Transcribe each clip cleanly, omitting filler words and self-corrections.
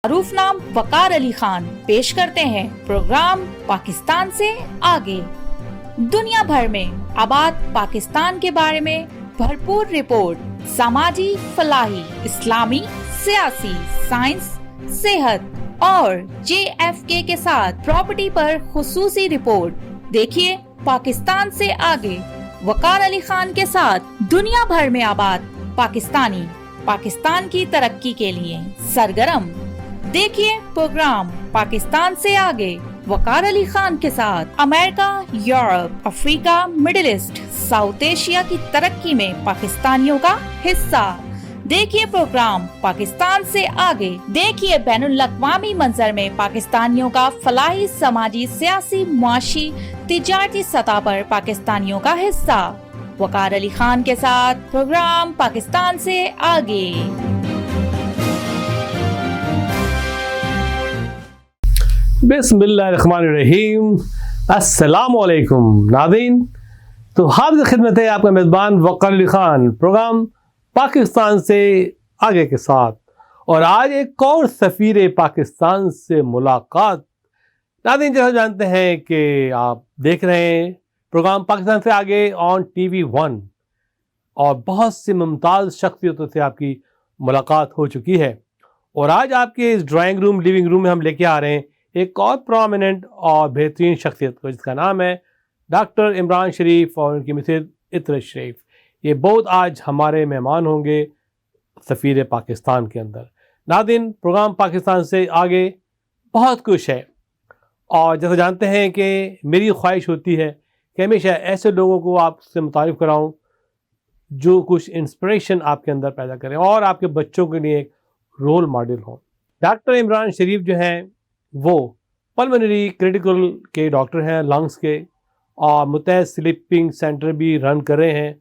معروف نام وقار علی خان پیش کرتے ہیں پروگرام پاکستان سے آگے. دنیا بھر میں آباد پاکستان کے بارے میں بھرپور رپورٹ، سماجی فلاحی، اسلامی، سیاسی، سائنس، صحت اور JFK کے ساتھ پراپرٹی پر خصوصی رپورٹ. دیکھیے پاکستان سے آگے وقار علی خان کے ساتھ دنیا بھر میں آباد پاکستانی پاکستان کی ترقی کے لیے سرگرم. دیکھیے پروگرام پاکستان سے آگے وقار علی خان کے ساتھ امریکہ، یورپ، افریقہ، مڈل ایسٹ، ساؤتھ ایشیا کی ترقی میں پاکستانیوں کا حصہ. دیکھیے پروگرام پاکستان سے آگے. دیکھیے بین الاقوامی منظر میں پاکستانیوں کا فلاحی، سماجی، سیاسی، معاشی، تجارتی سطح پر پاکستانیوں کا حصہ. وقار علی خان کے ساتھ پروگرام پاکستان سے آگے. بسم اللہ الرحمن الرحیم. السلام علیکم ناظرین. تو حاضر خدمت ہے آپ کا میزبان وقار علی خان پروگرام پاکستان سے آگے کے ساتھ. اور آج ایک اور سفیر پاکستان سے ملاقات. ناظرین جیسا جانتے ہیں کہ آپ دیکھ رہے ہیں پروگرام پاکستان سے آگے آن TV1 اور بہت سی ممتاز شخصیتوں سے آپ کی ملاقات ہو چکی ہے. اور آج آپ کے اس ڈرائنگ روم لیونگ روم میں ہم لے کے آ رہے ہیں ایک اور پرومیننٹ اور بہترین شخصیت کو، جس کا نام ہے ڈاکٹر عمران شریف اور ان کی مسز عطرت شریف. یہ بہت آج ہمارے مہمان ہوں گے سفیر پاکستان کے اندر. ناظرین پروگرام پاکستان سے آگے بہت کچھ ہے، اور جیسا جانتے ہیں کہ میری خواہش ہوتی ہے کہ ہمیشہ ایسے لوگوں کو آپ سے متعارف کراؤں جو کچھ انسپریشن آپ کے اندر پیدا کریں اور آپ کے بچوں کے لیے ایک رول ماڈل ہوں. ڈاکٹر عمران شریف جو ہیں وہ پلمنری کریٹیکل کے ڈاکٹر ہیں، لنگس کے، اور متحد سلیپنگ سینٹر بھی رن کر رہے ہیں،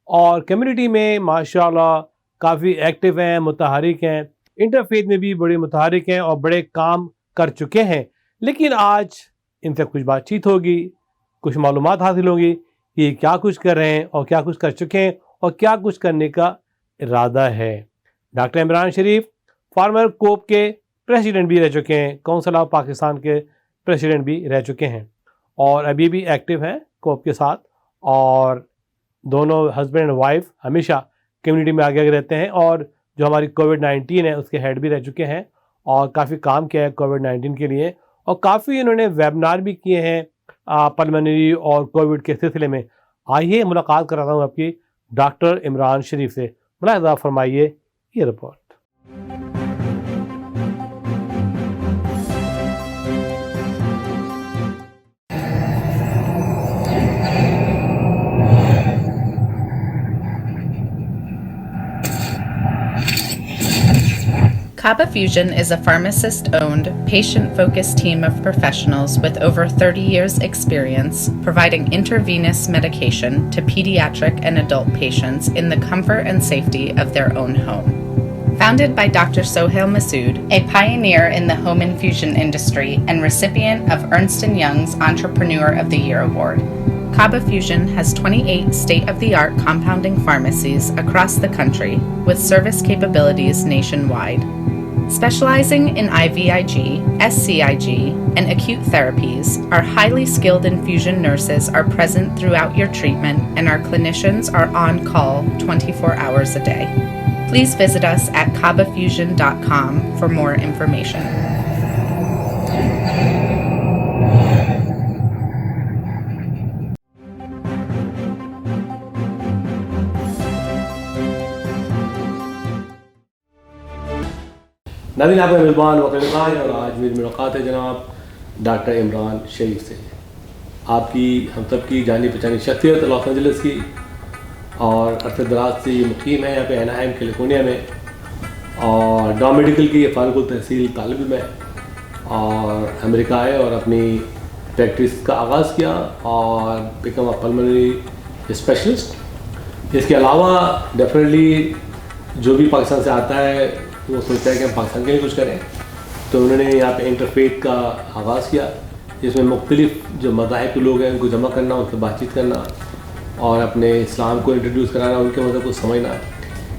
اور کمیونٹی میں ماشاءاللہ کافی ایکٹیو ہیں، متحرک ہیں، انٹرفیتھ میں بھی بڑے متحرک ہیں اور بڑے کام کر چکے ہیں. لیکن آج ان سے کچھ بات چیت ہوگی، کچھ معلومات حاصل ہوگی کہ یہ کیا کچھ کر رہے ہیں اور کیا کچھ کر چکے ہیں اور کیا کچھ کرنے کا ارادہ ہے. ڈاکٹر عمران شریف فارمر کوپ کے پریزیڈنٹ بھی رہ چکے ہیں، کونسل آف پاکستان کے پریزیڈنٹ بھی رہ چکے ہیں، اور ابھی بھی ایکٹیو ہیں کوپ کے ساتھ. اور دونوں ہسبینڈ اینڈ وائف ہمیشہ کمیونٹی میں آگے رہتے ہیں، اور جو ہماری کووڈ-19 ہے اس کے ہیڈ بھی رہ چکے ہیں، اور کافی کام کیا ہے کووڈ-19 کے لیے، اور کافی انہوں نے ویبنار بھی کیے ہیں پلمنری اور کووڈ کے سلسلے میں. آئیے ملاقات کراتا ہوں آپ کی ڈاکٹر عمران شریف سے. ملاحظہ فرمائیے یہ report. Kaba Fusion is a pharmacist-owned, patient-focused team of professionals with over 30 years' experience providing intravenous medication to pediatric and adult patients in the comfort and safety of their own home. Founded by Dr. Sohail Masood, a pioneer in the home infusion industry and recipient of Ernst & Young's Entrepreneur of the Year Award, Kaba Fusion has 28 state-of-the-art compounding pharmacies across the country with service capabilities nationwide. Specializing in IVIG, SCIG, and acute therapies, our highly skilled infusion nurses are present throughout your treatment, and our clinicians are on call 24 hours a day. Please visit us at kabafusion.com for more information. ناظرین آپ کا میزبان وقار علی خان، اور آج میری ملاقات ہے جناب ڈاکٹر عمران شریف سے. آپ کی ہم سب کی جانی پہچانی شخصیت لاس اینجلس کی، اور عرصے دراز سے یہ مقیم ہے یہاں پہ ایناہائم کیلیفورنیا میں، اور ڈام میڈیکل کی فارغ التحصیل طالب علم ہے، اور امریکہ آئے اور اپنی پریکٹس کا آغاز کیا اور بیکم اے پلمنری اسپیشلسٹ. اس کے علاوہ ڈیفینیٹلی جو بھی پاکستان سے آتا ہے وہ سوچتا ہے کہ ہم پاکستان کے لیے کچھ کریں، تو انہوں نے یہاں پہ انٹرفیتھ کا آغاز کیا، جس میں مختلف جو مذاہب کے لوگ ہیں ان کو جمع کرنا، ان سے بات چیت کرنا، اور اپنے اسلام کو انٹروڈیوس کرانا، ان کے مذہب کو سمجھنا.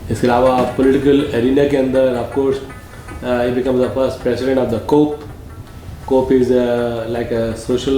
اس کے علاوہ پولیٹیکل ایرینا کے اندر of course he becomes the first president of the COPE. COPE is like a social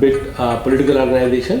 bit political organization.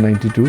92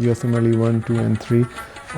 USMLE 1, 2 and 3,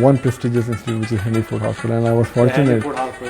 one prestigious institute which is Henry Ford Hospital, and I was fortunate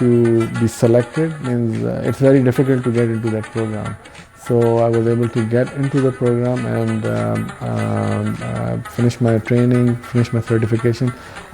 to be selected, means it's very difficult to get into that program, so I was able to get into the program and finish my training, finish my certification,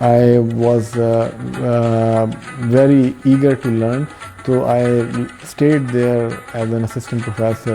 I was very eager to learn, so I stayed there as an assistant professor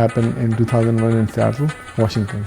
happened in 2001 in Seattle, Washington।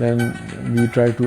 then we try to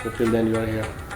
So till then you are here?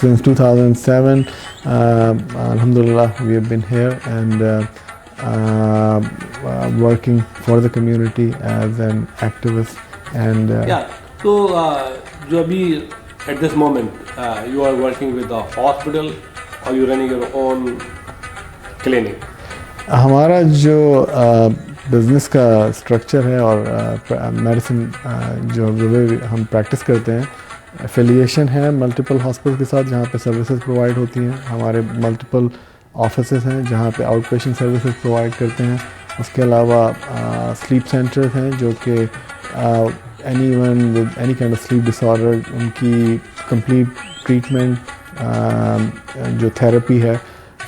since 2007 alhamdulillah we have been here, and working for the community as an activist. And تو جو ابھی at this moment you are working with the hospital اور you running your own clinic. ہمارا جو business کا structure ہے اور medicine جو ہم پریکٹس کرتے ہیں, افیلیشن ہے ملٹیپل ہاسپٹل کے ساتھ جہاں پہ سروسز پرووائڈ ہوتی ہیں. ہمارے ملٹیپل آفیسز ہیں جہاں پہ آؤٹ پیشنٹ سروسز پرووائڈ کرتے ہیں. اس کے علاوہ سلیپ سینٹرز ہیں جو کہ anyone with any kind of sleep disorder ان کی کمپلیٹ ٹریٹمنٹ جو تھراپی ہے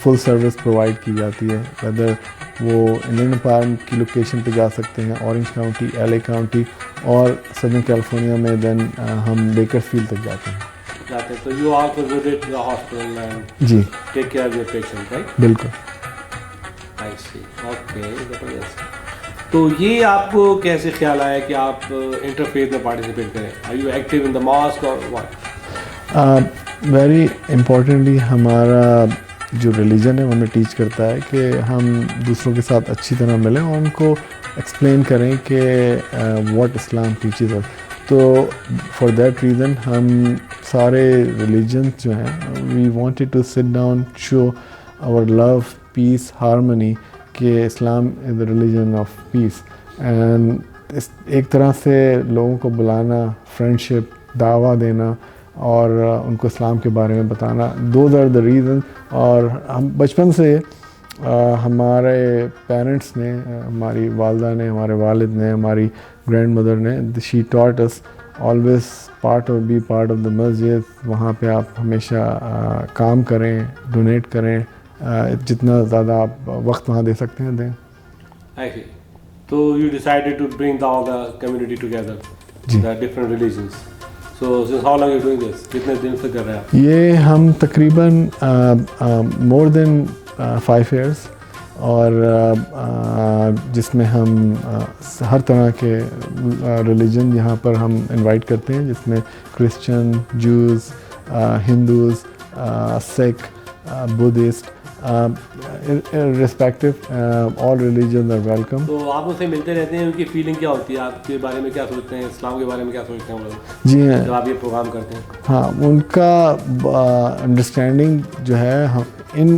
فل سروس پرووائڈ کی جاتی ہے. ویدر وہ انڈین پارک کی لوکیشن پہ جا سکتے ہیں, اورنج کاؤنٹی, LA کاؤنٹی, اور سدرن کیلیفورنیا میں دین ہم بیکرز فیلڈ تک جاتے ہیں. تو you also visit the hospital and جی take care of your patient, right? بالکل. آئی سی, اوکے, زبردست. تو یہ آپ کو کیسے خیال آیا کہ آپ انٹرفیتھ میں پارٹیسپیٹ کریں؟ Are you active in the mosque اور واٹ؟ ویری امپورٹنٹلی ہمارا جو ریلیجن ہے وہ ہمیں ٹیچ کرتا ہے کہ ہم دوسروں کے ساتھ اچھی طرح ملیں اور ان کو ایکسپلین کریں کہ واٹ اسلام ٹیچز us. تو فار دیٹ ریزن ہم سارے ریلیجنس جو ہیں we wanted to sit down, show our love, peace, harmony, کہ Islam is a religion of peace. And ایک طرح سے لوگوں کو بلانا, فرینڈشپ, دعویٰ دینا اور ان کو اسلام کے بارے میں بتانا, دوز آر دا ریزن. اور ہم بچپن سے ہمارے پیرنٹس نے, ہماری والدہ نے, ہمارے والد نے, ہماری گرینڈ مدر نے, she taught us always be part of the مسجد. وہاں پہ آپ ہمیشہ کام کریں, ڈونیٹ کریں, جتنا زیادہ آپ وقت وہاں دے سکتے ہیں دیں. تو you decided to bring all the community together, the different religions. So since how long are you doing this? کتنے دن سے کر رہے ہیں آپ؟ یہ ہم تقریباً مور دین 5 years, اور جس میں ہم ہر طرح کے ریلیجن یہاں پر ہم انوائٹ کرتے ہیں, جس میں Christian, Jews, Hindus, Sikh, Buddhist, irrespective, all religions are welcome. تو آپ ان سے ملتے رہتے ہیں, ان کی فیلنگ کیا ہوتی ہے, آپ کے بارے میں کیا سوچتے ہیں, اسلام کے بارے میں کیا سوچتے ہیں وہ لوگ جی ہاں, جب آپ یہ پروگرام کرتے ہیں؟ ہاں, ان کا انڈرسٹینڈنگ جو ہے ان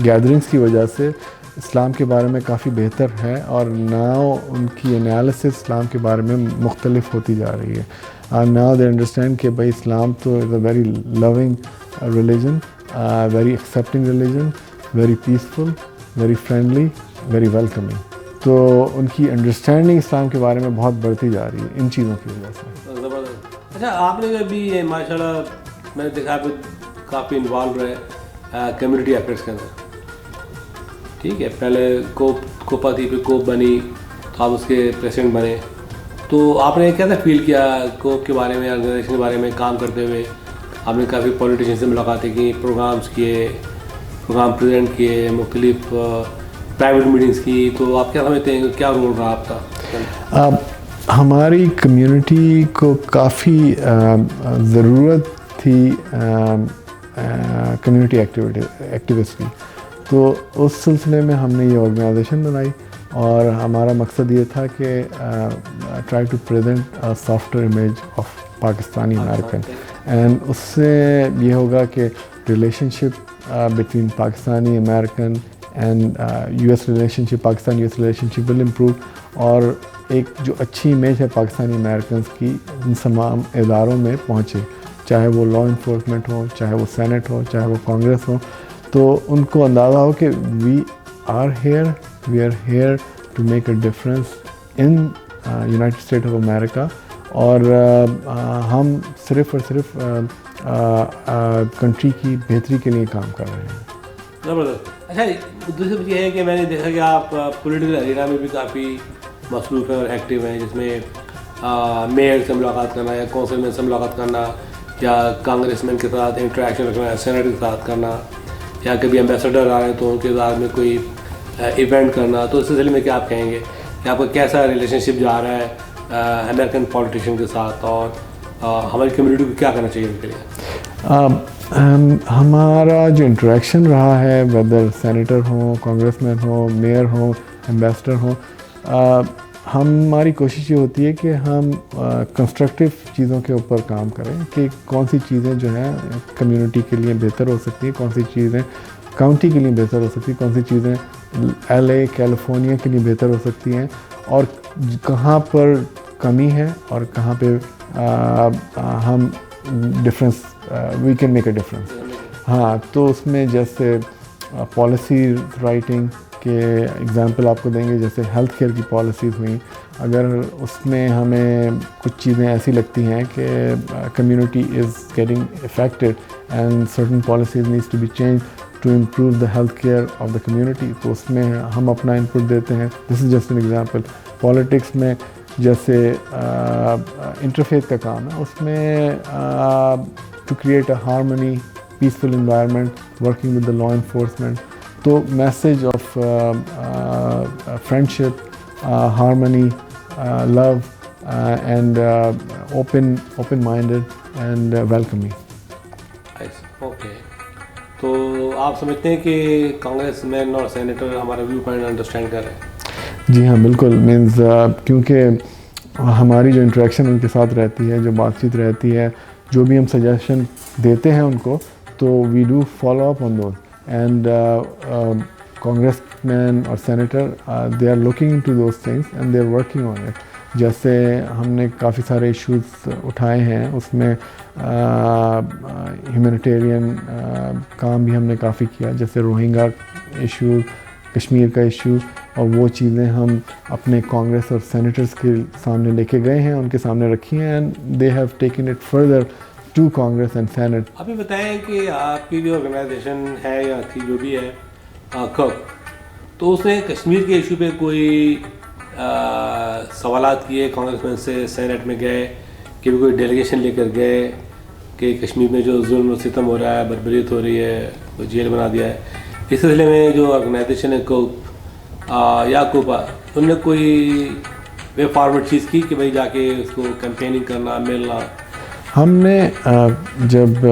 گیدرنگس کی وجہ سے اسلام کے بارے میں کافی بہتر ہے, اور ناؤ ان کی انالیسس اسلام کے بارے میں مختلف ہوتی جا رہی ہے. ناؤ دے انڈرسٹینڈ کہ بھائی اسلام تو is a very loving religion, very accepting religion, very peaceful, very friendly, very welcoming. تو ان کی انڈرسٹینڈنگ اسلام کے بارے میں بہت بڑھتی جا رہی ہے ان چیزوں کی وجہ سے. زبردست. اچھا, آپ نے ابھی ماشاء اللہ میں نے دیکھا آپ کافی انوالو رہے کمیونٹی افیئرس کے اندر, ٹھیک ہے؟ پہلے کوپا تھی, پھر کوپ بنی, تو آپ اس کے پریسیڈنٹ بنے. تو آپ نے کیسا فیل کیا کوپ کے بارے میں, آرگنائزیشن کے بارے میں کام کرتے ہوئے؟ آپ نے کافی پولیٹیشین سے ملاقاتیں کی, پروگرامس کیے, پروگرام پریزنٹ کیے, مختلف پرائیویٹ میٹنگس کی, تو آپ کیا سمجھتے ہیں کیا رول رہا آپ کا؟ ہماری کمیونٹی کو کافی ضرورت تھی کمیونٹی ایکٹیوسٹ کی, تو اس سلسلے میں ہم نے یہ آرگنائزیشن بنائی, اور ہمارا مقصد یہ تھا کہ try to present softer image of Pakistani American. And اس سے یہ ہوگا کہ relationship between Pakistani American and US relationship, Pakistan US relationship will improve, اور ایک جو اچھی امیج ہے پاکستانی امیریکنس کی ان تمام اداروں میں پہنچے, چاہے وہ لا انفورسمنٹ ہو, چاہے وہ سینٹ ہو, چاہے وہ کانگریس ہو. تو ان کو اندازہ ہو کہ we are here to make a difference in United State of America, اور ہم صرف اور صرف کنٹری کی بہتری کے لیے کام کر رہے ہیں. زبردست. اچھا, دوسری بات یہ ہے کہ میں نے دیکھا کہ آپ پولیٹیکل ارینا میں بھی کافی مصروف ہیں اور ایکٹیو ہیں, جس میں میئر سے ملاقات کرنا, یا کونسل مین سے ملاقات کرنا, یا کانگریس مین کے ساتھ انٹریکشن رکھنا, سینیٹ کے ساتھ کرنا, یا کبھی ایمبیسڈر آ رہے ہیں تو ان کے ساتھ میں کوئی ایونٹ کرنا. تو اس سلسلے میں کیا آپ کہیں گے کہ آپ کا کیسا ریلیشن شپ جا رہا ہے امریکن پولیٹیشین کے ساتھ, اور ہماری کمیونٹی کو کیا کرنا چاہیے ان کے لیے؟ ہمارا جو انٹریکشن رہا ہے ویدر سینیٹر ہوں، کانگریس مین ہوں، میئر ہوں، ایمبیسڈر ہوں، ہماری کوشش یہ ہوتی ہے کہ ہم کنسٹرکٹیو چیزوں کے اوپر کام کریں کہ کون سی چیزیں جو ہیں کمیونٹی کے لیے بہتر ہو سکتی ہیں، کون سی چیزیں کاؤنٹی کے لیے بہتر ہو سکتی ہیں، کون سی چیزیں LA کیلیفورنیا کے لیے بہتر ہو سکتی ہیں، اور کہاں پر کمی ہے اور کہاں پہ ہم difference we can make a difference. ہاں، تو اس میں جیسے پالیسی رائٹنگ کے ایگزامپل آپ کو دیں گے، جیسے ہیلتھ کیئر کی پالیسیز ہوئیں، اگر اس میں ہمیں کچھ چیزیں ایسی لگتی ہیں کہ community is getting affected and certain policies needs to be change to improve the health care of the community, تو اس میں ہم اپنا انپٹ دیتے ہیں. This is just an example. Politics میں جیسے انٹرفیتھ کا کام ہے، اس میں to create a harmony, peaceful environment, working with the law enforcement. تو message of friendship, harmony, love and open minded and welcoming. Okay, تو آپ سمجھتے ہیں کہ کانگریس مین اور سینیٹر ہمارا ویو پوائنٹ انڈرسٹینڈ کر رہے ہیں؟ جی ہاں، بالکل. مینز کیونکہ ہماری جو انٹریکشن ان کے ساتھ رہتی ہے، جو بات چیت رہتی ہے، جو بھی ہم سجیشن دیتے ہیں ان کو، تو we do follow up on those. And congressman اور senator they are looking into those things and they are working on it. جیسے ہم نے کافی سارے ایشوز اٹھائے ہیں، اس میں ہیومینیٹیرین کام بھی ہم نے کافی کیا، جیسے روہنگا ایشو، کشمیر کا ایشو، اور وہ چیزیں ہم اپنے کانگریس اور سینیٹرز کے سامنے لے کے گئے ہیں، ان کے سامنے رکھی ہیں، and they have taken it further to Congress and Senate. آپ یہ بتائیں کہ آپ کی جو آرگنائزیشن ہے یا تھی جو بھی ہے کب، تو اس نے کشمیر کے ایشو پہ کوئی سوالات کیے کانگریس مین سے، سینٹ میں گئے کہ کوئی ڈیلیگیشن لے کر گئے کہ کشمیر میں جو ظلم و ستم ہو رہا ہے، بربریت ہو رہی ہے، وہ جیل بنا دیا ہے، اس سلسلے میں جو آرگنائزیشن ہے یا کوپا، انہوں نے کوئی وے فارورڈ چیز کی کہ بھائی جا کے اس کو کیمپیننگ کرنا، ملنا؟ ہم نے جب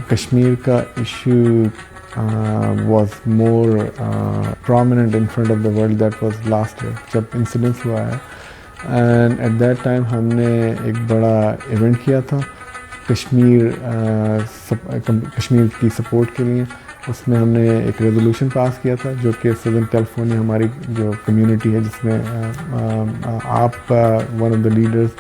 کشمیر کا issue was more prominent in front of the world, that was last year جب انسیڈنس ہوا ہے، اینڈ ایٹ دیٹ ٹائم ہم نے ایک بڑا ایونٹ کیا تھا کشمیر کی سپورٹ کے لیے. اس میں ہم نے ایک ریزولوشن پاس کیا تھا جو کہ سدرن کیلیفورنیا ہماری جو کمیونٹی ہے، جس میں آپ one of the leaders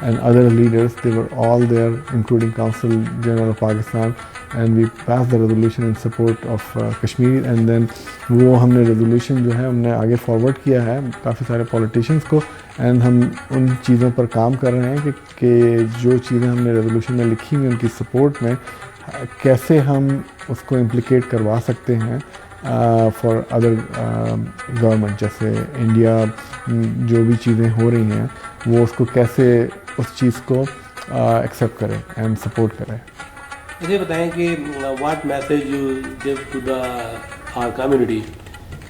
and other leaders, they were all there including council general of Pakistan, and we pass the resolution in support of Kashmir. And then وہ ہم نے ریزولوشن جو ہے ہم نے آگے فارورڈ کیا ہے کافی سارے پولیٹیشینس کو، اینڈ ہم ان چیزوں پر کام کر رہے ہیں کہ جو چیزیں ہم نے ریزولوشن میں لکھی ہوئی ان کی سپورٹ میں کیسے ہم اس کو امپلیکیٹ کروا سکتے ہیں فار ادر گورنمنٹ. جیسے انڈیا جو بھی چیزیں ہو رہی ہیں وہ اس کو کیسے اس چیز کو ایکسیپٹ کرے اینڈ سپورٹ کرے. مجھے بتائیں کہ what message you give to the our community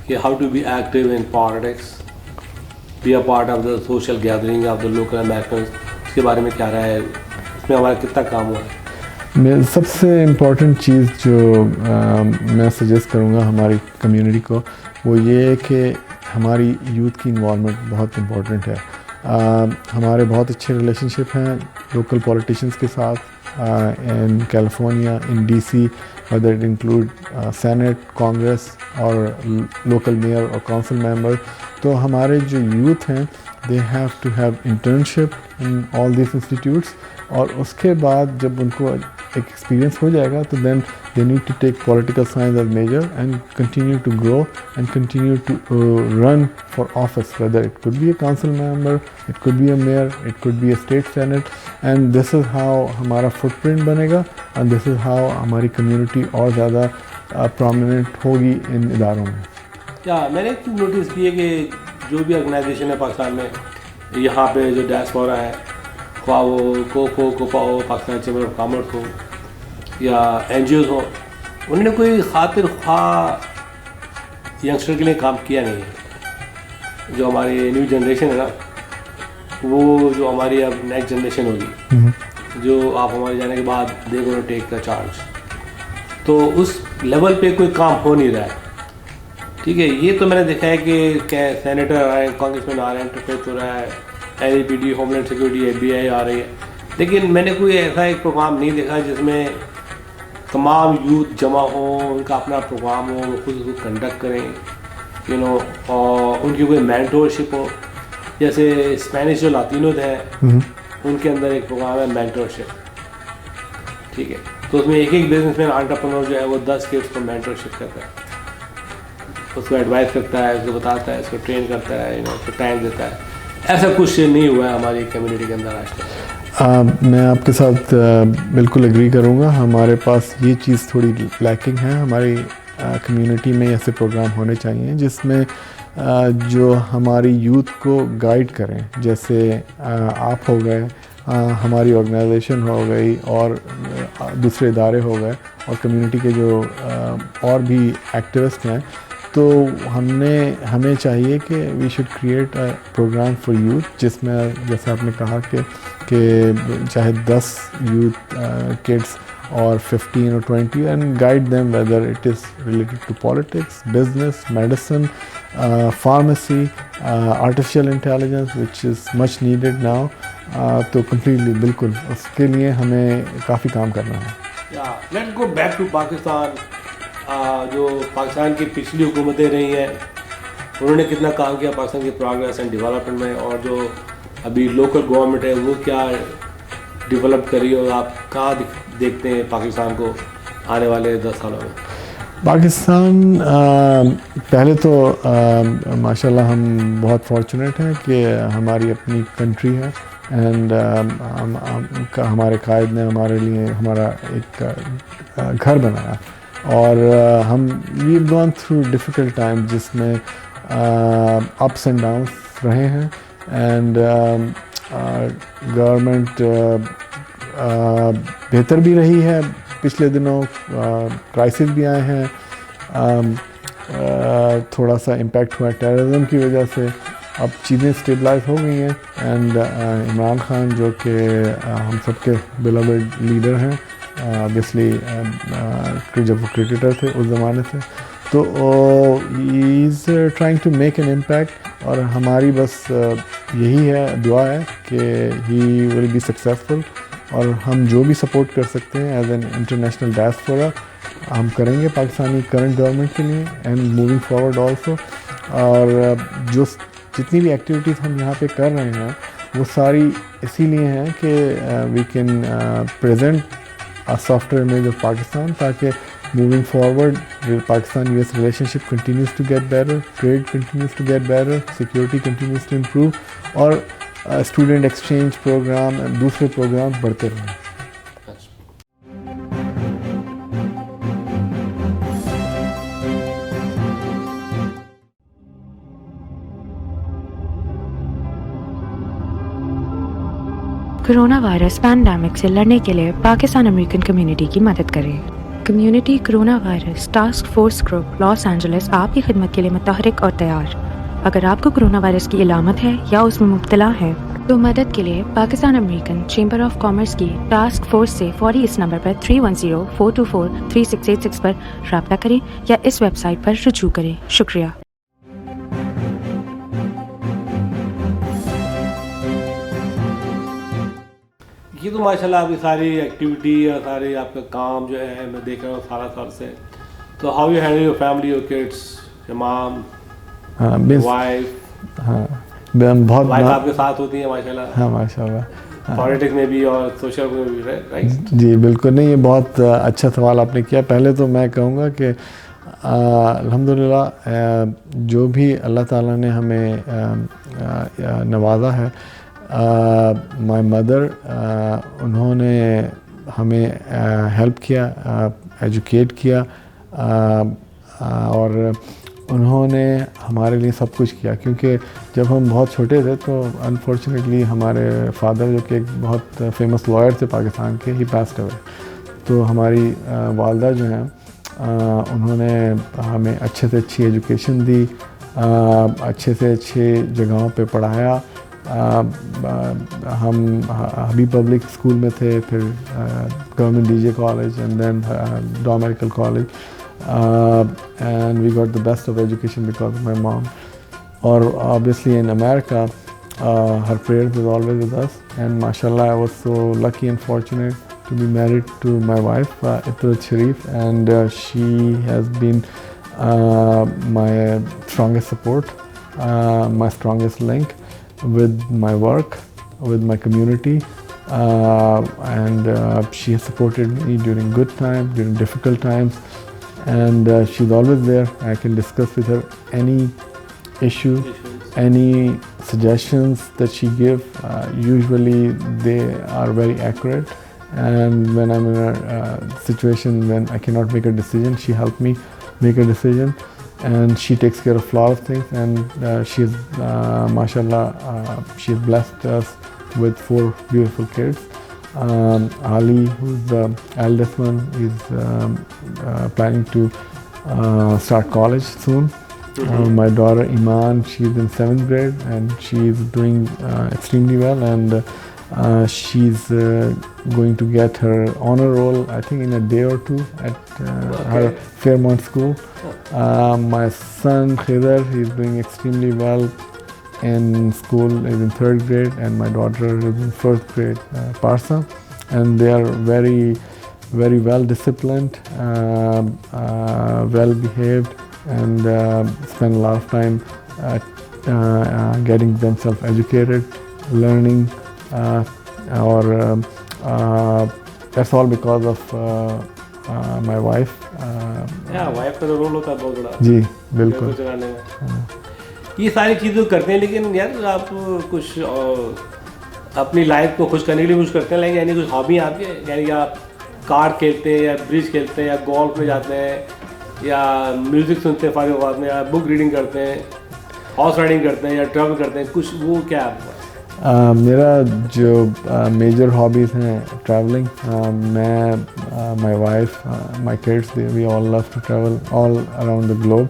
کہ how to be active in politics, be a part of the social gathering of the local Americans, اس کے بارے میں کیا رہا ہے، اس میں ہمارا کتنا کام ہوا ہے؟ سب سے امپورٹنٹ چیز جو میں سجیسٹ کروں گا ہماری کمیونٹی کو، وہ یہ ہے کہ ہماری یوتھ کی انوالومنٹ بہت امپورٹنٹ ہے. ہمارے بہت اچھے ریلیشن شپ ہیں لوکل پولیٹیشینس کے ساتھ in California, in DC، whether it include Senate, Congress اور لوکل میئر اور کونسل ممبر. تو ہمارے جو یوتھ ہیں they have to have internship in all these institutes، اور اس کے بعد جب ان کو ایک ایکسپیرینس ہو جائے گا تو دین they need to take political science as major and continue to grow and continue to run for office, whether it could be a council member, it could be a mayor, it could be a state senate, and this is how ہمارا footprint بنے گا and this is how ہماری community اور زیادہ prominent ہوگی ان اداروں میں. میں نے ایک نوٹس کی ہے کہ جو بھی آرگنائزیشن ہے پاکستان میں، یہاں پہ جو ڈائسپورا ہے، خواہ وہ کوپا ہو، پاکستان چیمبر آف کامرس ہو یا NGOs ہوں، انہوں نے کوئی خاطر خواہ ینگسٹر کے لیے کام کیا نہیں ہے. جو ہماری نیو جنریشن ہے نا، وہ جو ہماری اب نیکسٹ جنریشن ہوگی، جو آپ ہمارے جانے کے بعد دے گو ٹیک دا چارج. تو اس لیول پہ کوئی کام ہو نہیں رہا ہے. ٹھیک ہے, یہ تو میں نے دیکھا ہے کہ سینیٹر آ رہے ہیں, کانگریس مین آ رہے ہیں, انٹرفیئر ہو رہا ہے, LAPD homeland security FBI آ رہی ہے, لیکن میں نے کوئی ایسا ایک پروگرام نہیں دیکھا جس میں تمام یوتھ جمع ہوں, ان کا اپنا پروگرام ہو, خود اس کو کنڈکٹ کریں, اور ان کی کوئی مینٹورشپ ہو. جیسے اسپینش جو لاطینوز ہیں ان کے اندر ایک پروگرام ہے مینٹورشپ. ٹھیک ہے, تو اس میں ایک بزنس مین انٹرپرنور جو ہے وہ 10 کڈس کو مینٹورشپ کرتا ہے, اس کو ایڈوائز کرتا ہے, اس کو بتاتا ہے, اس کو ٹرین کرتا ہے, اس کو ٹائم دیتا ہے. ایسا کچھ نہیں ہوا ہے ہماری کمیونٹی کے اندر آج تک. میں آپ کے ساتھ بالکل ایگری کروں گا. ہمارے پاس یہ چیز تھوڑی لیکنگ ہے. ہماری کمیونٹی میں ایسے پروگرام ہونے چاہیے جس میں جو ہماری یوتھ کو گائیڈ کریں, جیسے آپ ہو گئے, ہماری آرگنائزیشن ہو گئی, اور دوسرے ادارے ہو گئے, اور کمیونٹی کے جو اور بھی ایکٹیوسٹ ہیں. تو ہمیں چاہیے کہ we should create a program for youth, جس میں جیسے آپ نے کہا کہ چاہے 10 یوتھ کڈس اور 15 اور 20, and guide them whether it is related to politics, business, medicine, pharmacy, artificial intelligence which is much needed now. تو کمپلیٹلی بالکل اس کے لیے ہمیں کافی کام کرنا ہے. Let go back to Pakistan. جو پاکستان کی پچھلی حکومتیں رہی ہیں انہوں نے کتنا کام کیا پاکستان کی پروگریس اینڈ ڈیولپمنٹ میں, اور جو ابھی لوکل گورنمنٹ ہے وہ کیا ڈیولپ کری, اور آپ کہاں دیکھتے ہیں پاکستان کو آنے والے 10 سالوں میں؟ پاکستان پہلے تو ماشاء اللہ ہم بہت فارچونیٹ ہیں کہ ہماری اپنی کنٹری ہے, اینڈ ہمارے قائد نے ہمارے لیے ہمارا ایک گھر بنایا, اور ہم وی گون تھرو ڈیفیکلٹ ٹائم جس میں اپس اینڈ ڈاؤنس رہے ہیں, اینڈ گورنمنٹ بہتر بھی رہی ہے. پچھلے دنوں کرائسس بھی آئے ہیں, تھوڑا سا امپیکٹ ہوا ہے ٹیررزم کی وجہ سے. اب چیزیں اسٹیبلائز ہو گئی ہیں, اینڈ عمران خان جو کہ ہم سب کے بلوڈ لیڈر ہیں, obviously جب وہ کرکٹر تھے اس زمانے سے, تو he is trying to make an impact, اور ہماری بس یہی ہے, دعا ہے کہ ہی ول بی سکسیزفل, اور ہم جو بھی سپورٹ کر سکتے ہیں ایز این انٹرنیشنل ڈائسپورا ہم کریں گے پاکستانی کرنٹ گورنمنٹ کے لیے, اینڈ موونگ فارورڈ آلسو. اور جو جتنی بھی ایکٹیویٹیز ہم یہاں پہ کر رہے ہیں وہ ساری اسی لیے ہیں کہ we can present a softer image of Pakistan, تاکہ moving forward Pakistan-US relationship continues to get better, trade continues to get better, security continues to improve, اور student exchange program دوسرے پروگرام بڑھتے رہیں. کرونا وائرس پینڈیمک سے لڑنے کے لیے Pakistan American community کی مدد کریں. Community corona virus task force group Los Angeles آپ کی خدمت کے لیے متحرک اور تیار. اگر آپ کو کرونا وائرس کی علامت ہے یا اس میں مبتلا ہے تو مدد کے لیے Pakistan American chamber of commerce کی ٹاسک فورس سے فوری اس نمبر پر 310-424-3686 پر رابطہ کریں یا اس ویب سائٹ پر رجوع کریں. شکریہ. یہ تو ماشاء اللہ آپ کی ساری ایکٹیویٹی اور ساری آپ کا کام جو ہے میں دیکھ رہا ہوں سارا سال سے. تو how you handle your family, your kids, your مام, وائف؟ ہاں بہت وائف آپ کے ساتھ ہوتی ہیں ماشاء اللہ؟ ہاں ماشاء اللہ, پالیٹکس میں بھی اور سوشل میں بھی, رائٹ؟ جی بالکل. نہیں, یہ بہت اچھا سوال آپ نے کیا. پہلے تو میں کہوں گا کہ الحمدللہ جو بھی اللہ تعالیٰ نے ہمیں نوازا ہے, مائی مدر انہوں نے ہمیں ہیلپ کیا, ایجوکیٹ کیا, اور انہوں نے ہمارے لیے سب کچھ کیا. کیونکہ جب ہم بہت چھوٹے تھے تو انفارچونیٹلی ہمارے فادر جو کہ ایک بہت فیمس لائر تھے پاکستان کے, ہی پاسڈ اوے. تو ہماری والدہ جو ہیں انہوں نے ہمیں اچھے سے اچھی ایجوکیشن دی, اچھے سے اچھے جگہوں پہ پڑھایا, ہم حبیب پبلک اسکول میں تھے, پھر government D J college and then the medical college, and we got the best of education because of my mom. اور obviously in America, her prayers was always with us, and mashallah I was so lucky and fortunate to be married to my wife Itrat Sharif, and she has been my strongest support, my strongest link with my work, with my community, and she has supported me during good times, during difficult times, and she's always there. I can discuss with her any issue, any suggestions that she give. Usually they are very accurate, and when I'm in a situation when I cannot make a decision, she helps me make a decision, and she takes care of a lot of things. And she's mashallah, she's blessed us with 4 beautiful kids. Ali, who's the eldest one, is planning to start college soon. My daughter Iman, she's in 7th grade and she's doing extremely well, and she's going to get her honor roll I think in a day or two at her Fairmont school. My son Khidr, he's doing extremely well in school, is in 3rd grade, and my daughter is in 1st grade, Parsa, and they are very well disciplined, well behaved, and spend a lot of time getting themselves educated, learning, or that's all because of my wife. Wife کا تو role ہوتا ہے بہت بڑا جی بالکل. چلانے میں یہ ساری چیزیں کرتے ہیں, لیکن یار آپ کچھ اپنی لائف کو خوش کرنے کے لیے کچھ کرتے ہیں, یعنی کچھ ہابی ہیں آپ کے, یعنی آپ کارڈ کھیلتے ہیں یا برج کھیلتے ہیں یا گولف میں جاتے ہیں یا میوزک سنتے ہیں فارغ اوقات میں, یا بک ریڈنگ کرتے ہیں, ہارس رائڈنگ کرتے ہیں, یا ٹریول کرتے ہیں, کچھ وہ کیا ہے آپ کا؟ میرا جو میجر ہابیز ہیں ٹریولنگ. میں, my wife, my kids, we all love to travel all around the globe.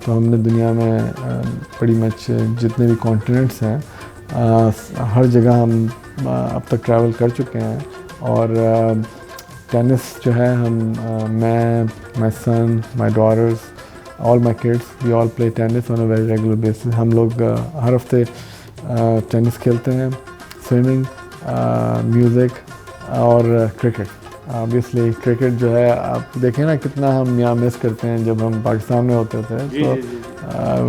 تو ہم نے دنیا میں پڑی مچ جتنے بھی کانٹیننٹس ہیں ہر جگہ ہم اب تک ٹریول کر چکے ہیں. اور ٹینس جو ہے, ہم, میں, my son, my daughters, all my kids, we all play tennis on a very regular basis. ہم لوگ ہر ہفتے ٹینس کھیلتے ہیں, سوئمنگ, میوزک اور کرکٹ. obviously کرکٹ جو ہے آپ دیکھیں نا کتنا ہم یہاں مس کرتے ہیں جب ہم پاکستان میں ہوتے تھے. تو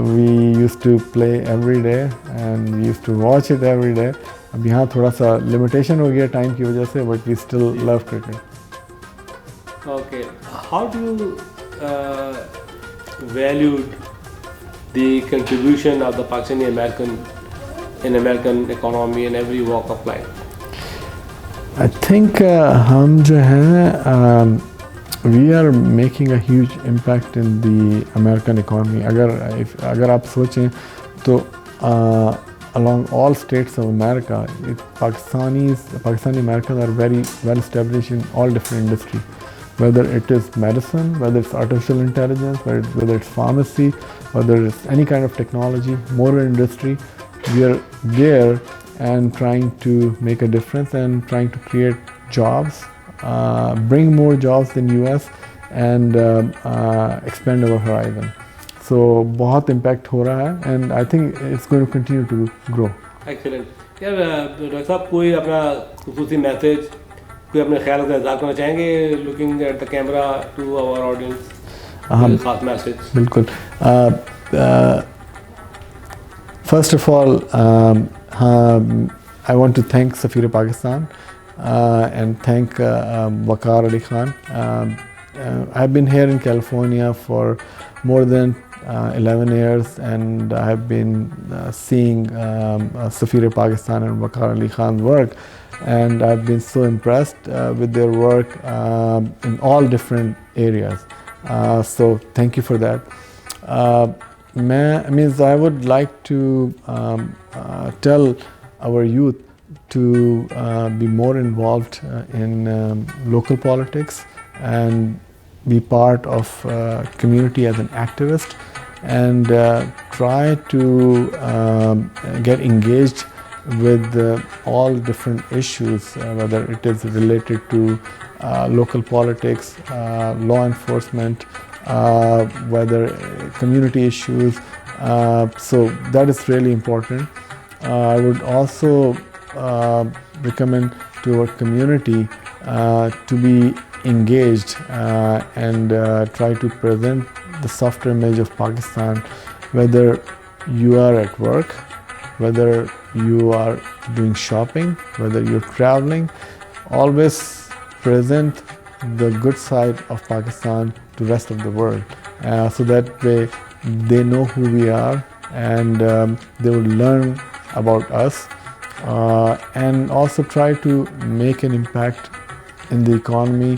we use to play every day and we use to watch it every day. اب یہاں تھوڑا سا لمیٹیشن ہو گیا ٹائم کی وجہ سے, but we still love cricket. Okay, how do you value the contribution of the Pakistani American in American economy and every walk of life? I think ہم جو ہیں we are making a huge impact in the American economy. اگر آپ سوچیں تو along all states of America, Pakistani Americans are very well established in all different industries. Whether it is medicine, whether it's artificial intelligence, whether it's pharmacy, whether it's any kind of technology, motor industry, we are there and trying to make a difference and trying to create jobs, bring more jobs in US and expand our horizon. So بہت impact ہو رہا ہے and I think it's going to continue to grow. Excellent. یار doctor صاحب کوئی اپنا خصوصی message, کوئی اپنے خیال کا اظہار کرنا چاہیں گے looking at the camera to our audience, خاص میسیج؟ بالکل. First of all I want to thank Safir Pakistan and thank Waqar Ali Khan. I've been here in California for more than 11 years and I have been seeing Safir Pakistan and Waqar Ali Khan's work, and I've been so impressed with their work in all different areas. So thank you for that. I would like to tell our youth to be more involved in local politics and be part of community as an activist, and try to get engaged with all different issues, whether it is related to local politics, law enforcement, whether community issues. So that is really important. I would also recommend to our community to be engaged and try to present the softer image of Pakistan, whether you are at work, whether you are doing shopping, whether you're traveling. Always present the good side of Pakistan to the rest of the world, so that way they know who we are, and they will learn about us, and also try to make an impact in the economy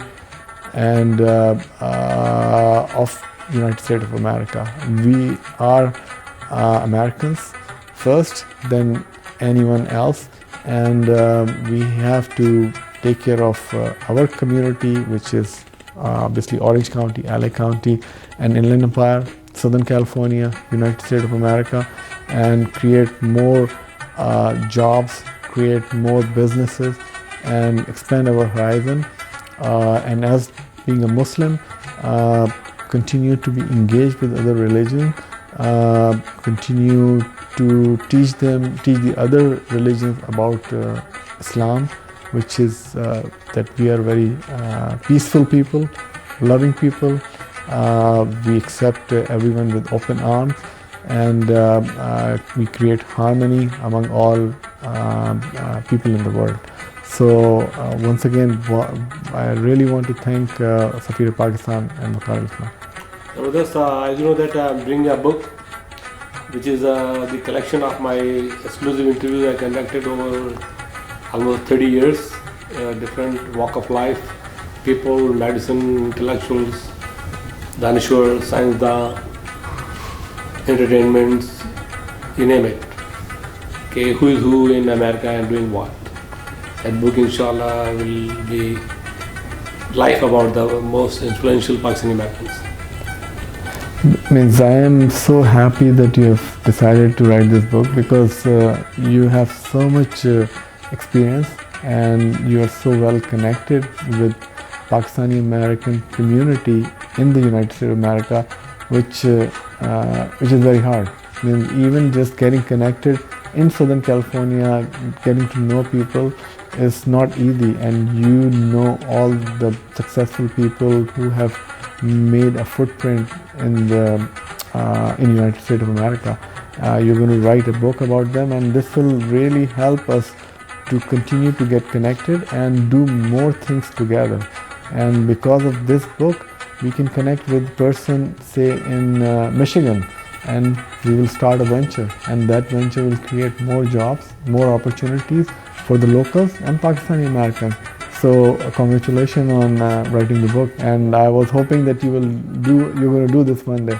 and of United States of America. We are Americans first, then anyone else, and we have to take care of our community, which is obviously Orange County, LA County, and Inland Empire, Southern California, United States of America, and create more jobs, create more businesses, and expand our horizon. And as being a Muslim, continue to be engaged with other religions, continue to teach the other religions about Islam, which is that we are very peaceful people, loving people. We accept everyone with open arms, and we create harmony among all people in the world. So once again, I really want to thank Safir Pakistan and Waqar Ali Khan. As you know that I'm bringing a book, which is the collection of my exclusive interviews I conducted over almost 30 years, different walk of life, people, medicine, intellectuals, danishwar, science, entertainments, you name it. Okay, who is who in America and doing what. That book, inshallah, will be life about the most influential Pakistani Americans. Means I am so happy that you have decided to write this book, because you have so much experience and you are so well connected with Pakistani American community in the United States of America, which is very hard. I mean, even just getting connected in Southern California, getting to know people is not easy, and you know all the successful people who have made a footprint in the United States of America. You're going to write a book about them, and this will really help us to continue to get connected and do more things together. And because of this book, we can connect with a person, say in Michigan, and we will start a venture, and that venture will create more jobs, more opportunities for the locals and Pakistani Americans. So congratulations on writing the book, and I was hoping that you're going to do this one day.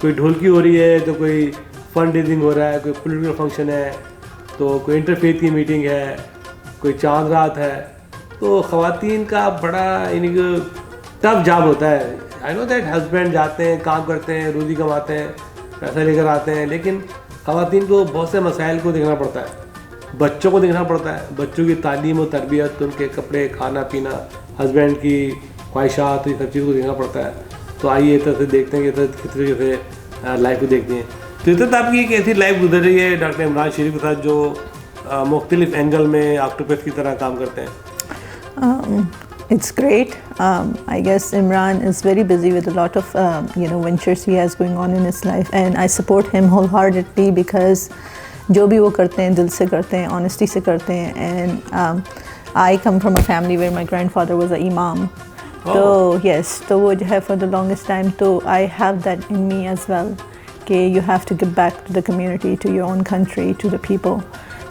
کوئی ڈھولکی ہو رہی ہے تو کوئی fund raising ہو رہا ہے, کوئی political function ہے, تو کوئی انٹرفیتھ کی میٹنگ ہے, کوئی چاند رات ہے. تو خواتین کا بڑا یعنی کہ ٹف جاب ہوتا ہے. آئی نو دیٹ ہسبینڈ جاتے ہیں, کام کرتے ہیں, روزی کماتے ہیں, پیسہ لے کر آتے ہیں, لیکن خواتین کو بہت سے مسائل کو دیکھنا پڑتا ہے, بچوں کو دیکھنا پڑتا ہے, بچوں کی تعلیم و تربیت, ان کے کپڑے, کھانا پینا, ہسبینڈ کی خواہشات, یہ سب چیز کو دیکھنا پڑتا ہے. تو آئیے اس طرح سے دیکھتے ہیں کہ کس طریقے سے لائف کو دیکھتی ہیں. تو اس طرح آپ کی ایک ایسی لائف گزر رہی ہے ڈاکٹر عمران شریف کے ساتھ جو مختلف اینگل میں آکٹوپس کی طرح کام کرتے ہیں. It's great. I guess Imran is very busy with a lot of ventures he has going on in his life, and I support him wholeheartedly because جو بھی وہ کرتے ہیں دل سے کرتے ہیں, آنیسٹی سے کرتے ہیں. And I come from a family where my grandfather was an imam. So yes, تو وہ جو ہے for the longest time, تو I have that in me as well کہ you have to give back to the community, to your own country, to the people.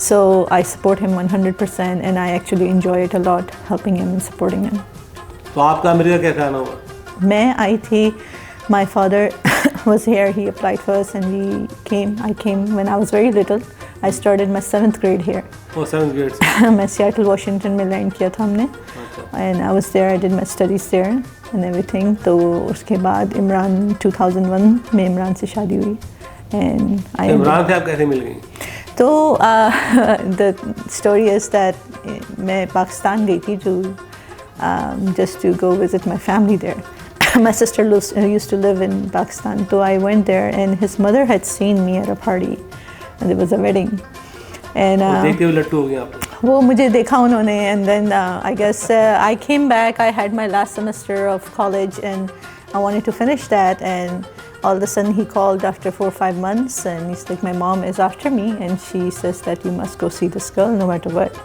So I support him 100% and I actually enjoy it a lot, helping him and supporting him. تو آپ کا امریکہ کیسا آنا ہوا؟ میں آئی تھی, my father was here, he applied for us and I came when I was very little. I started my 7th grade here. Oh, 7th grade. میں Seattle Washington میں لینڈ کیا تھا ہم نے, and I was there, I did my studies there and everything. تو اس کے بعد عمران 2001 میں عمران سے شادی ہوئی. And عمران سے آپ کیسے مل گئی؟ تو the story is that میں پاکستان گئی تھی just to go visit my family there. My sister used to live in Pakistan, so I went there and his mother had seen me at a party and there was a wedding. And دیکھتے ہوئے لٹو ہو گیا آپ. وہ مجھے دیکھا انہوں نے, and then I guess I came back. I had my last semester of college and I wanted to finish that, and all of a sudden he called after 4 or 5 months and he's like, my mom is after me and she says that you must go see this girl no matter what.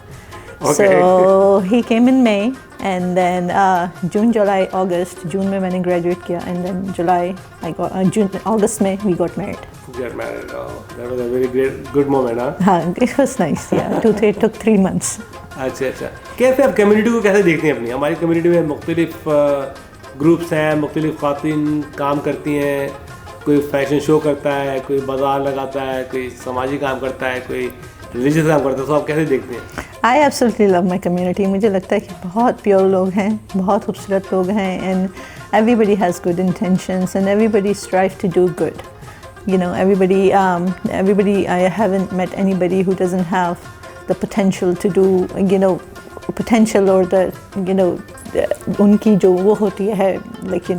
Okay. So he came in May and then June, July, August. June میں نے graduate کیا and then July August میں we got married. Get married. Oh, that was a very good moment, huh? ہاں, it was nice. Yeah, it took 3 months. اچھا اچھا. کیسے آپ community کو کیسے دیکھتے ہیں اپنی؟ ہماری کمیونٹی میں مختلف گروپس ہیں, مختلف خواتین کام کرتی ہیں, کوئی فیشن شو کرتا ہے, کوئی بازار لگاتا ہے, کوئی سماجی کام کرتا ہے, کوئی ریلیجیس کام کرتا ہے. تو آپ کیسے دیکھتے ہیں؟ I absolutely love my community. مجھے لگتا ہے کہ بہت پیور لوگ ہیں, بہت خوبصورت لوگ ہیں, and everybody has good intentions and everybody strives to do good. You know, everybody, I haven't met anybody who doesn't have the potential to do, potential or the, ان کی جو وہ ہوتی ہے like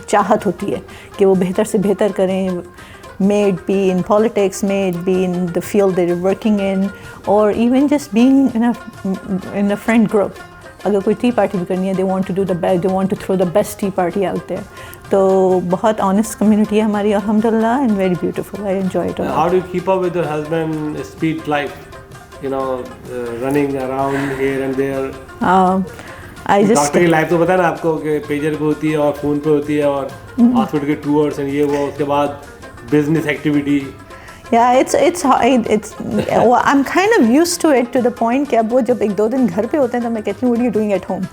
چاہت ہوتی ہے کہ وہ بہتر سے بہتر کریں. May it be in politics, may it be in the field they're working in, or even just being in a friend group. اگر کوئی ٹی پارٹی بھی کرنی ہے, they want to do the best, they want to throw the best tea party out there. تو بہت honest community ہے ہماری الحمدللہ, and very beautiful. I enjoy it a lot. How do you keep up with your husband's speed life? Running around here and there. Doctor کی life تو پتا ہے نا آپ کو کہ پیجر پہ ہوتی ہے اور فون پہ ہوتی ہے اور ہاسپٹل کے ٹورس اینڈ یہ وہ, اس کے بعد business activity. Yeah, it's I'm kind of used to it to the point کہ اب وہ جب 1-2 دن گھر پہ ہوتے ہیں تو میں کہتی ہوں what are you doing at home?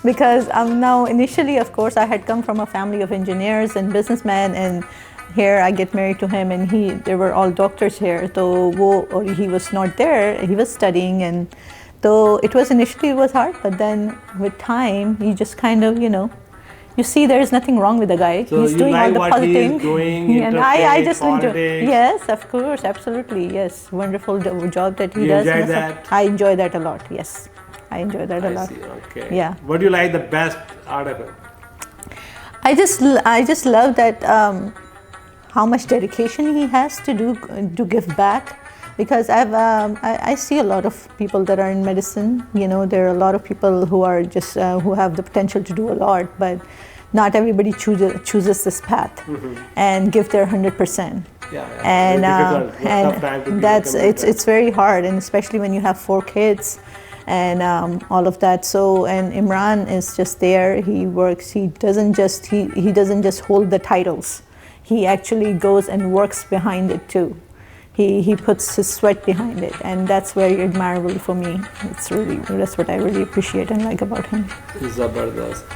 Because now initially of course I had come from a family of engineers and businessmen, and here I get married to him and they were all doctors here. So he was not there, he was studying, and so it was hard, but then with time you just kind of you see there is nothing wrong with the guy. So he's doing all the politics. Doing, and I just enjoy. Yes, of course, absolutely, yes. Wonderful job that he does. Enjoy that? I enjoy that a lot. Yes, I enjoy that a lot. See, okay. Yeah. What do you like the best out of it? I just love that how much dedication he has to give back. Because I see a lot of people that are in medicine. There are a lot of people who are just who have the potential to do a lot, but not everybody chooses this path and give their 100%. Yeah. And that's it's very hard, and especially when you have 4 kids and all of that. So, and Imran is just there. He works. He doesn't just hold the titles. He actually goes and works behind it too. He puts his sweat behind it, and that's very admirable for me. That's what I really appreciate and like about him. زبردست.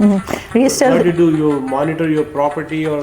Real What estate- do you do? You monitor your property or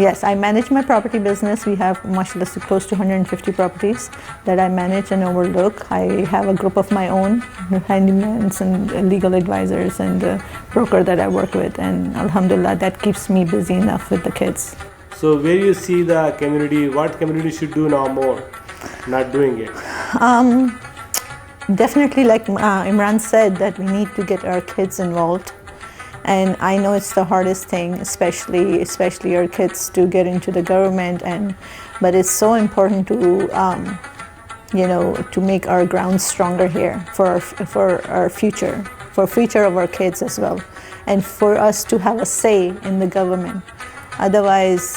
Yes, I manage my property business. We have mashallah close to 150 properties that I manage and overlook. I have a group of my own handymans and legal advisors and broker that I work with, and alhamdulillah that keeps me busy enough with the kids. So where you see the community, what community should do now more, not doing it? Definitely, like Imran said, that we need to get our kids involved. And I know it's the hardest thing, especially our kids to get into the government. But it's so important to, to make our ground stronger here for our future, for future of our kids as well, and for us to have a say in the government. Otherwise,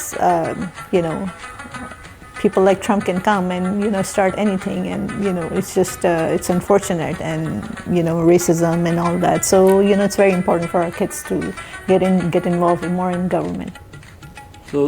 people like Trump can come and start anything, and it's just it's unfortunate, and racism and all that. So it's very important for our kids to get involved more in government. So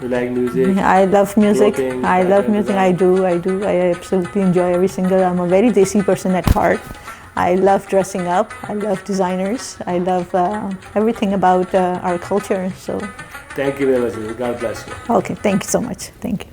You like music? I love music. Clothing, I love music. I fashion, do. I absolutely enjoy every single. I'm a very desi person at heart. I love dressing up. I love designers. I love everything about our culture. So, Thank you very much. God bless you. okay, thank you so much. Thank you.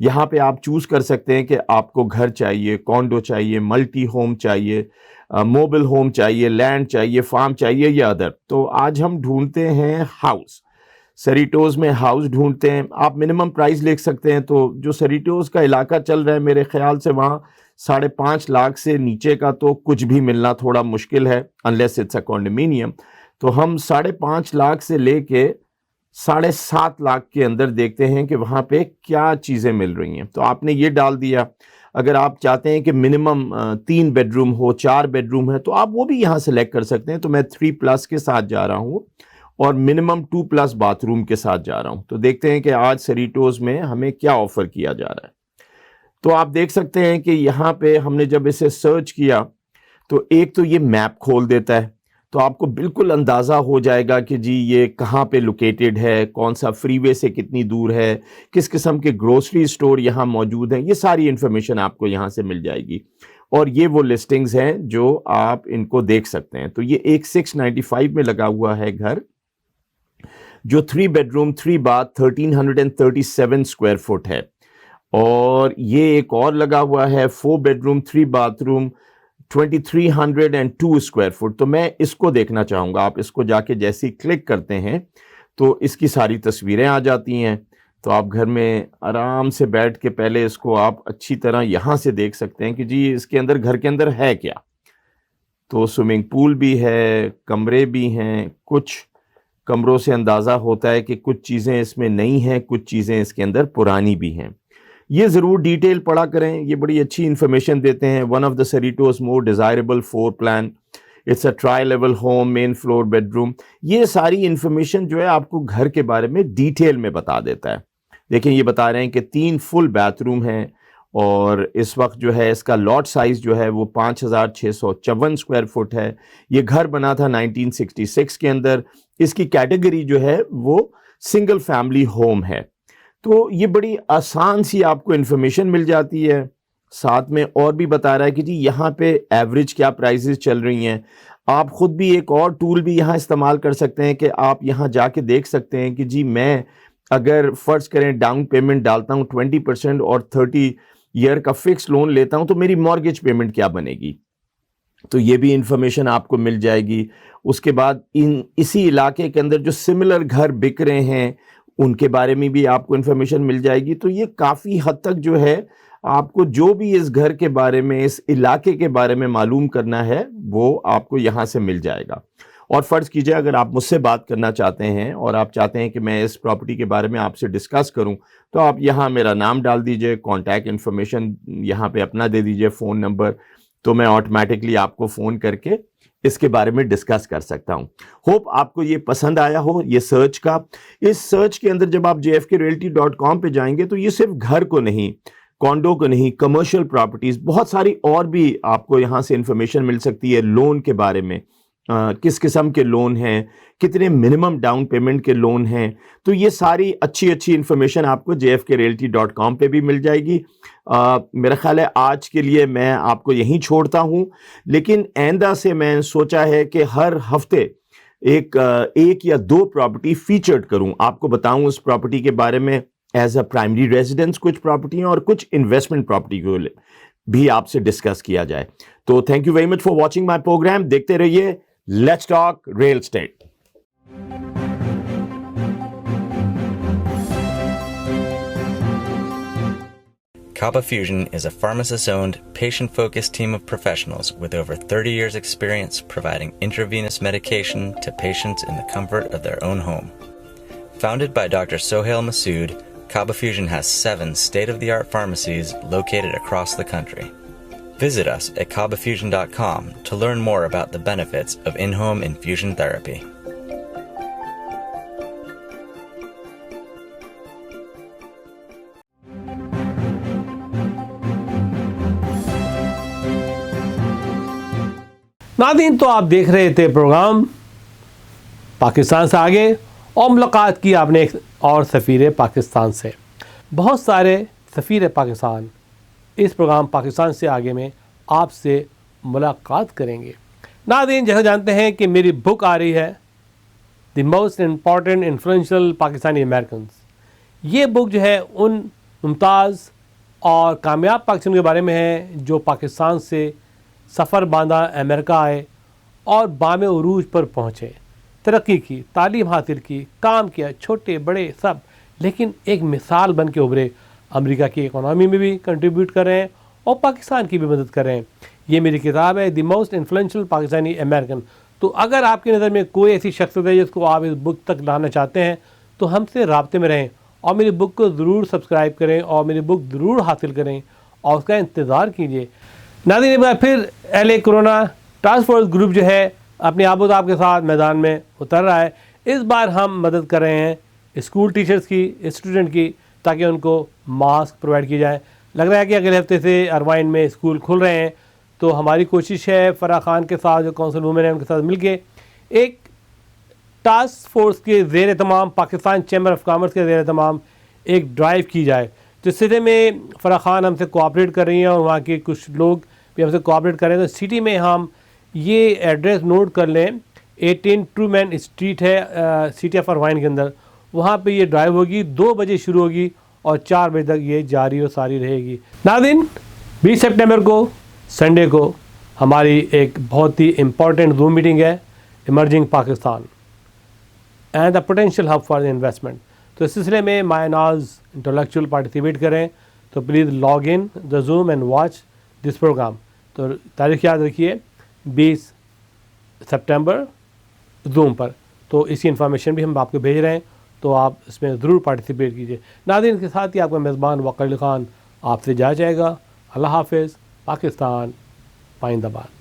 یہاں پہ آپ choose کر سکتے ہیں کہ آپ کو گھر چاہیے, کانڈو چاہیے, ملٹی ہوم چاہیے, موبل ہوم چاہیے, لینڈ چاہیے, فارم چاہیے یا ادر. تو آج ہم ڈھونڈتے ہیں ہاؤس, سریٹوز میں ہاؤس ڈھونڈتے ہیں. آپ منیمم پرائز لکھ سکتے ہیں. تو جو سریٹوز کا علاقہ چل رہا ہے میرے خیال سے وہاں 5.5 لاکھ سے نیچے کا تو کچھ بھی ملنا تھوڑا مشکل ہے, unless it's a condominium. تو ہم 5.5 لاکھ سے لے کے 7.5 لاکھ کے اندر دیکھتے ہیں کہ وہاں پہ کیا چیزیں مل رہی ہیں. تو آپ نے یہ ڈال دیا. اگر آپ چاہتے ہیں کہ منیمم 3 بیڈ روم ہو, 4 بیڈ روم ہے, تو آپ وہ بھی یہاں سلیکٹ کر سکتے ہیں. تو میں 3+ کے ساتھ جا رہا ہوں اور منیمم 2+ باتھ روم کے ساتھ جا رہا ہوں. تو دیکھتے ہیں کہ آج سریٹوز میں ہمیں کیا آفر کیا جا رہا ہے. تو آپ دیکھ سکتے ہیں کہ یہاں پہ ہم نے جب اسے سرچ کیا تو ایک تو یہ میپ کھول دیتا ہے, تو آپ کو بالکل اندازہ ہو جائے گا کہ جی یہ کہاں پہ لوکیٹڈ ہے, کون سا فری وے سے کتنی دور ہے, کس قسم کے گروسری اسٹور یہاں موجود ہیں. یہ ساری انفارمیشن آپ کو یہاں سے مل جائے گی. اور یہ وہ لسٹنگز ہیں جو آپ ان کو دیکھ سکتے ہیں. تو یہ ایک 695 میں لگا ہوا ہے گھر, جو 3 bed room 3 bath 1337 square fit ہے. اور یہ ایک اور لگا ہوا ہے 4 bed room 3 bath room 2302 square fit. تو میں اس کو دیکھنا چاہوں گا. آپ اس کو جا کے جیسے ہی کلک کرتے ہیں تو اس کی ساری تصویریں آ جاتی ہیں. تو آپ گھر میں آرام سے بیٹھ کے پہلے اس کو آپ اچھی طرح یہاں سے دیکھ سکتے ہیں کہ جی اس کے اندر, گھر کے اندر ہے کیا. تو سوئمنگ پول بھی ہے, کمرے بھی ہیں. کچھ کمروں سے اندازہ ہوتا ہے کہ کچھ چیزیں اس میں نئی ہیں, کچھ چیزیں اس کے اندر پرانی بھی ہیں. یہ ضرور ڈیٹیل پڑھا کریں, یہ بڑی اچھی انفارمیشن دیتے ہیں. One of the Cerritos more desirable floor plan, it's a tri level home, main floor bedroom. یہ ساری انفارمیشن جو ہے آپ کو گھر کے بارے میں ڈیٹیل میں بتا دیتا ہے. دیکھیں یہ بتا رہے ہیں کہ 3 فل بیتھ روم ہیں اور اس وقت جو ہے اس کا لاٹ سائز جو ہے وہ 5654 اسکوائر فٹ ہے. یہ گھر بنا تھا 1966 کے اندر. اس کی کیٹیگری جو ہے وہ سنگل فیملی ہوم ہے. تو یہ بڑی آسان سی آپ کو انفارمیشن مل جاتی ہے. ساتھ میں اور بھی بتا رہا ہے کہ جی یہاں پہ ایوریج کیا پرائزز چل رہی ہیں. آپ خود بھی ایک اور ٹول بھی یہاں استعمال کر سکتے ہیں کہ آپ یہاں جا کے دیکھ سکتے ہیں کہ جی میں اگر فرض کریں ڈاؤن پیمنٹ ڈالتا ہوں 20% اور 30 ایئر کا فکس لون لیتا ہوں تو میری مارگیج پیمنٹ کیا بنے گی. تو یہ بھی انفارمیشن آپ کو مل جائے گی. اس کے بعد اسی علاقے کے اندر جو سملر گھر بک رہے ہیں ان کے بارے میں بھی آپ کو انفارمیشن مل جائے گی. تو یہ کافی حد تک جو ہے آپ کو جو بھی اس گھر کے بارے میں, اس علاقے کے بارے میں معلوم کرنا ہے وہ آپ کو یہاں سے مل جائے گا. اور فرض کیجئے اگر آپ مجھ سے بات کرنا چاہتے ہیں اور آپ چاہتے ہیں کہ میں اس پراپرٹی کے بارے میں آپ سے ڈسکس کروں, تو آپ یہاں میرا نام ڈال دیجئے, کانٹیکٹ انفارمیشن یہاں پہ اپنا دے دیجئے, فون نمبر, تو میں آٹومیٹکلی آپ کو فون کر کے اس کے بارے میں ڈسکس کر سکتا ہوں. ہوپ آپ کو یہ پسند آیا ہو یہ سرچ کا. اس سرچ کے اندر جب آپ jfkrealty.com پہ جائیں گے تو یہ صرف گھر کو نہیں, کانڈو کو نہیں, کمرشل پراپرٹیز بہت ساری اور بھی آپ کو یہاں سے انفارمیشن مل سکتی ہے. لون کے بارے میں, کس قسم کے لون ہیں, کتنے منیمم ڈاؤن پیمنٹ کے لون ہیں. تو یہ ساری اچھی انفارمیشن آپ کو jfkrealty.com پہ بھی مل جائے گی. میرا خیال ہے آج کے لیے میں آپ کو یہیں چھوڑتا ہوں, لیکن آئندہ سے میں سوچا ہے کہ ہر ہفتے ایک یا 2 پراپرٹی فیچرڈ کروں, آپ کو بتاؤں اس پراپرٹی کے بارے میں ایز اے پرائمری ریزیڈنس کچھ پراپرٹی اور کچھ انویسٹمنٹ پراپرٹی کو بھی آپ سے ڈسکس کیا جائے. تو thank you very much for watching my program. دیکھتے رہیے let's talk real estate. Kaba Fusion is a pharmacist-owned, patient-focused team of professionals with over 30 years' experience providing intravenous medication to patients in the comfort of their own home. Founded by Dr. Sohail Masood, Kaba Fusion has 7 state-of-the-art pharmacies located across the country. Visit us at kabafusion.com to learn more about the benefits of in-home infusion therapy. ناظرین, تو آپ دیکھ رہے تھے programme Pakistan سے آگے, اور ملاقات کی آپ نے ایک اور سفیر پاکستان سے. بہت سارے سفیر پاکستان اس پروگرام پاکستان سے آگے میں آپ سے ملاقات کریں گے. ناظرین, جیسا جانتے ہیں کہ میری بک آ رہی ہے the most important influential Pakistani Americans. یہ بک جو ہے ان ممتاز اور کامیاب پاکستانیوں کے بارے میں ہے جو پاکستان سے سفر باندھا امریکہ آئے اور بام عروج پر پہنچے، ترقی کی، تعلیم حاصل کی، کام کیا، چھوٹے بڑے سب، لیکن ایک مثال بن کے ابھرے، امریکہ کی اکانومی میں بھی کنٹریبیوٹ کر رہے ہیں اور پاکستان کی بھی مدد کر رہے ہیں۔ یہ میری کتاب ہے the most influential Pakistani American. تو اگر آپ کی نظر میں کوئی ایسی شخصیت ہے جس کو آپ اس بک تک لانا چاہتے ہیں تو ہم سے رابطے میں رہیں اور میری بک کو ضرور سبسکرائب کریں اور میری بک ضرور حاصل کریں اور اس کا انتظار کیجیے۔ ناظرین، ایک بار پھر اہل کرونا ٹاسک فورس گروپ جو ہے اپنی آب و تاب کے ساتھ میدان میں اتر رہا ہے۔ اس بار ہم مدد کر رہے ہیں اسکول ٹیچرز کی، اسٹوڈنٹ کی، تاکہ ان کو ماسک پرووائڈ کیے جائیں۔ لگ رہا ہے کہ اگلے ہفتے سے اروائن میں اسکول کھل رہے ہیں، تو ہماری کوشش ہے فرح خان کے ساتھ جو کونسل وومن ہیں ان کے ساتھ مل کے ایک ٹاسک فورس کے زیر اہتمام، پاکستان چیمبر آف کامرس کے زیر اہتمام ایک ڈرائیو کی جائے۔ تو اس سلسلے میں فرح خان ہم سے کوآپریٹ کر رہی ہیں اور وہاں کے کچھ لوگ بھی ہم سے کوآپریٹ کر رہے ہیں۔ تو سٹی میں ہم یہ ایڈریس نوٹ کر لیں، 18 ٹرومین اسٹریٹ ہے سٹی آف اروائن کے اندر، وہاں پہ یہ ڈرائیو ہوگی، 2 بجے شروع ہوگی اور 4 بجے تک یہ جاری و ساری رہے گی۔ ناظرین، 20 سپٹمبر کو سنڈے کو ہماری ایک بہت ہی امپورٹنٹ زوم میٹنگ ہے، emerging Pakistan and the potential hub for the investment. تو اس سلسلے میں مائی ناز انٹلیکچوئل پارٹیسپیٹ کریں، تو please log in the Zoom and watch this program. تو تاریخ یاد رکھیے 20 سپٹمبر زوم پر، تو اس کی انفارمیشن بھی ہم آپ کو بھیج رہے ہیں، تو آپ اس میں ضرور پارٹیسپیٹ کیجیے۔ ناظرین، کے ساتھ ہی آپ کا میزبان وقار علی خان آپ سے جائے گا۔ اللہ حافظ، پاکستان پائندہ باد۔